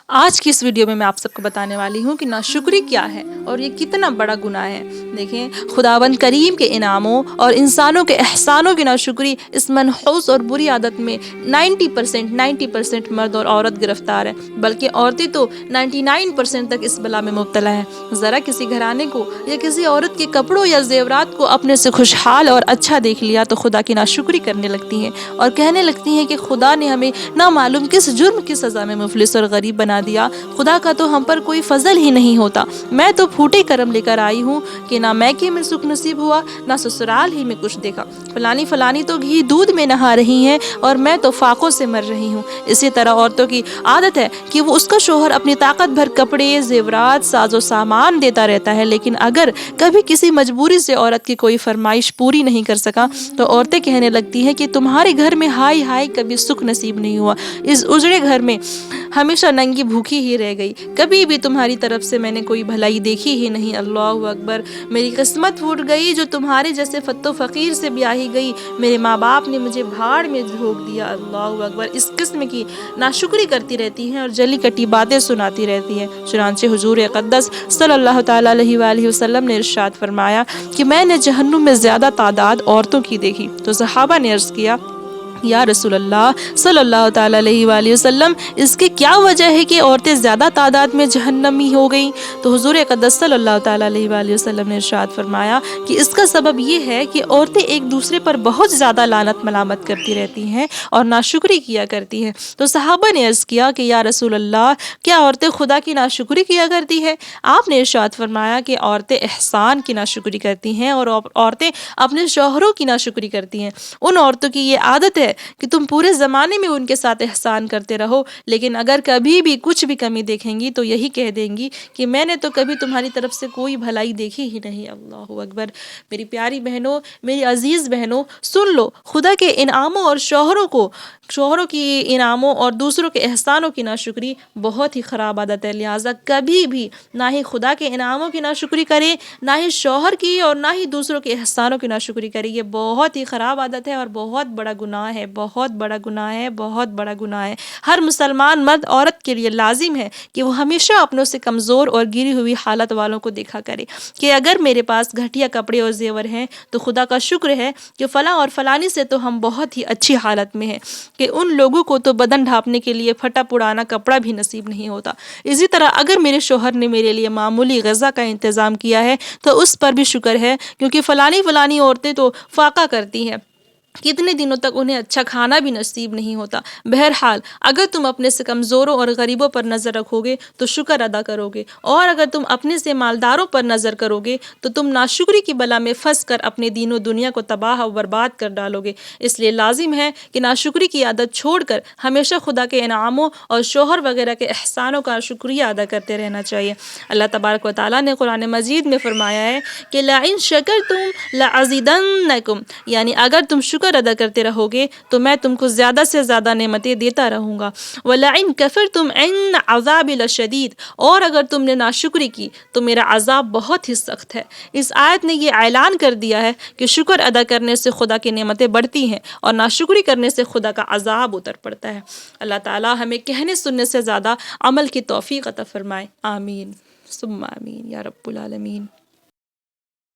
آج کی اس ویڈیو میں آپ سب کو بتانے والی ہوں کہ ناشکری کیا ہے اور یہ کتنا بڑا گناہ ہے۔ دیکھیں، خداوند کریم کے انعاموں اور انسانوں کے احسانوں کی ناشکری اس منحوس اور بری عادت میں 90% مرد اور عورت گرفتار ہے، بلکہ عورتیں تو 99% تک اس بلا میں مبتلا ہے۔ ذرا کسی گھرانے کو یا کسی عورت کے کپڑوں یا زیورات کو اپنے سے خوشحال اور اچھا دیکھ لیا تو خدا کی ناشکری کرنے لگتی ہیں اور کہنے لگتی ہیں کہ خدا نے ہمیں نہ معلوم کس جرم کی سزا میں مفلس اور غریب بنا دیا، خدا کا تو ہم پر کوئی فضل ہی نہیں ہوتا۔ میں تو پھوٹے کرم لے کر آئی ہوں کہ نہ میکے میں سکھ نصیب ہوا نہ سسرال ہی میں کچھ دیکھا، فلانی تو گھی دودھ میں نہا رہی ہیں اور میں تو فاقوں سے مر رہی ہوں۔ اسی طرح عورتوں کی عادت ہے کہ وہ اس کا شوہر اپنی طاقت بھر کپڑے، زیورات، ساز و سامان دیتا رہتا ہے، لیکن اگر کبھی کسی مجبوری سے عورت کی کوئی فرمائش پوری نہیں کر سکا تو عورتیں کہنے لگتی ہیں کہ تمہارے گھر میں ہائے ہائے کبھی سکھ نصیب نہیں ہوا، اس اجڑے گھر میں ہمیشہ ننگی بھوکی ہی رہ گئی، کبھی بھی تمہاری طرف سے میں نے کوئی بھلائی دیکھی ہی نہیں۔ اللہ اکبر، میری قسمت پھوٹ گئی جو تمہارے جیسے فت و فقیر سے بیاہی گئی، میرے ماں باپ نے مجھے بھاڑ میں جھونک دیا۔ اللہ اکبر، اس قسم کی ناشکری کرتی رہتی ہیں اور جلی کٹی باتیں سناتی رہتی ہیں۔ چنانچہ حضور اقدس صلی اللہ تعالیٰ علیہ وآلہ وسلم نے ارشاد فرمایا کہ میں نے جہنم میں زیادہ تعداد عورتوں کی دیکھی، تو صحابہ نے عرض کیا یا رسول اللہ صلی اللہ تعالیٰ علیہ وآلہ وسلم، اس کی کیا وجہ ہے کہ عورتیں زیادہ تعداد میں جہنمی ہو گئیں؟ تو حضور اقدس صلی اللہ تعالیٰ علیہ وآلہ وسلم نے ارشاد فرمایا کہ اس کا سبب یہ ہے کہ عورتیں ایک دوسرے پر بہت زیادہ لعنت ملامت کرتی رہتی ہیں اور ناشکری کیا کرتی ہیں۔ تو صحابہ نے عرض کیا کہ یا رسول اللہ، کیا عورتیں خدا کی ناشکری کیا کرتی ہیں؟ آپ نے ارشاد فرمایا کہ عورتیں احسان کی ناشکری کرتی ہیں اور عورتیں اپنے شوہروں کی ناشکری کرتی ہیں۔ ان عورتوں کی یہ عادت ہے کہ تم پورے زمانے میں ان کے ساتھ احسان کرتے رہو، لیکن اگر کبھی بھی کچھ بھی کمی دیکھیں گی تو یہی کہہ دیں گی کہ میں نے تو کبھی تمہاری طرف سے کوئی بھلائی دیکھی ہی نہیں۔ اللہ اکبر، میری پیاری بہنوں، میری عزیز بہنوں، سن لو، خدا کے انعاموں اور شوہروں کی انعاموں اور دوسروں کے احسانوں کی ناشکری بہت ہی خراب عادت ہے، لہٰذا کبھی بھی نہ ہی خدا کے انعاموں کی ناشکری کرے، نہ ہی شوہر کی اور نہ ہی دوسروں کے احسانوں کی ناشکری کرے۔ یہ بہت ہی خراب عادت ہے اور بہت بڑا گناہ ہے، بہت بڑا گناہ ہے، بہت بڑا گناہ ہے۔ ہر مسلمان مرد عورت کے لیے لازم ہے کہ وہ ہمیشہ اپنوں سے کمزور اور گری ہوئی حالت والوں کو دیکھا کرے کہ اگر میرے پاس گھٹیا کپڑے اور زیور ہیں تو خدا کا شکر ہے کہ فلاں اور فلانی سے تو ہم بہت ہی اچھی حالت میں ہیں، کہ ان لوگوں کو تو بدن ڈھانپنے کے لیے پھٹا پرانا کپڑا بھی نصیب نہیں ہوتا۔ اسی طرح اگر میرے شوہر نے میرے لیے معمولی غذا کا انتظام کیا ہے تو اس پر بھی شکر ہے، کیونکہ فلانی عورتیں تو فاقہ کرتی ہیں، کتنے دنوں تک انہیں اچھا کھانا بھی نصیب نہیں ہوتا۔ بہرحال اگر تم اپنے سے کمزوروں اور غریبوں پر نظر رکھو گے تو شکر ادا کرو گے، اور اگر تم اپنے سے مالداروں پر نظر کرو گے تو تم ناشکری کی بلا میں پھنس کر اپنے دین و دنیا کو تباہ و برباد کر ڈالو گے۔ اس لیے لازم ہے کہ ناشکری کی عادت چھوڑ کر ہمیشہ خدا کے انعاموں اور شوہر وغیرہ کے احسانوں کا شکریہ ادا کرتے رہنا چاہیے۔ اللہ تبارک و تعالیٰ نے قرآن مجید میں فرمایا ہے کہ لَئِن شَكَرْتُمْ لَأَزِيدَنَّكُمْ، یعنی اگر تم شکر ادا کرتے رہو گے تو میں تم کو زیادہ سے زیادہ نعمتیں دیتا رہوں گا۔ وَلَئِن كَفَرْتُمْ إِنَّ عَذَابِي لَشَدِيدٌ، اور اگر تم نے ناشکری کی تو میرا عذاب بہت ہی سخت ہے۔ اس آیت نے یہ اعلان کر دیا ہے کہ شکر ادا کرنے سے خدا کی نعمتیں بڑھتی ہیں اور ناشکری کرنے سے خدا کا عذاب اتر پڑتا ہے۔ اللہ تعالیٰ ہمیں کہنے سننے سے زیادہ عمل کی توفیق عطا فرمائے۔ آمین ثم آمین یا رب العالمین۔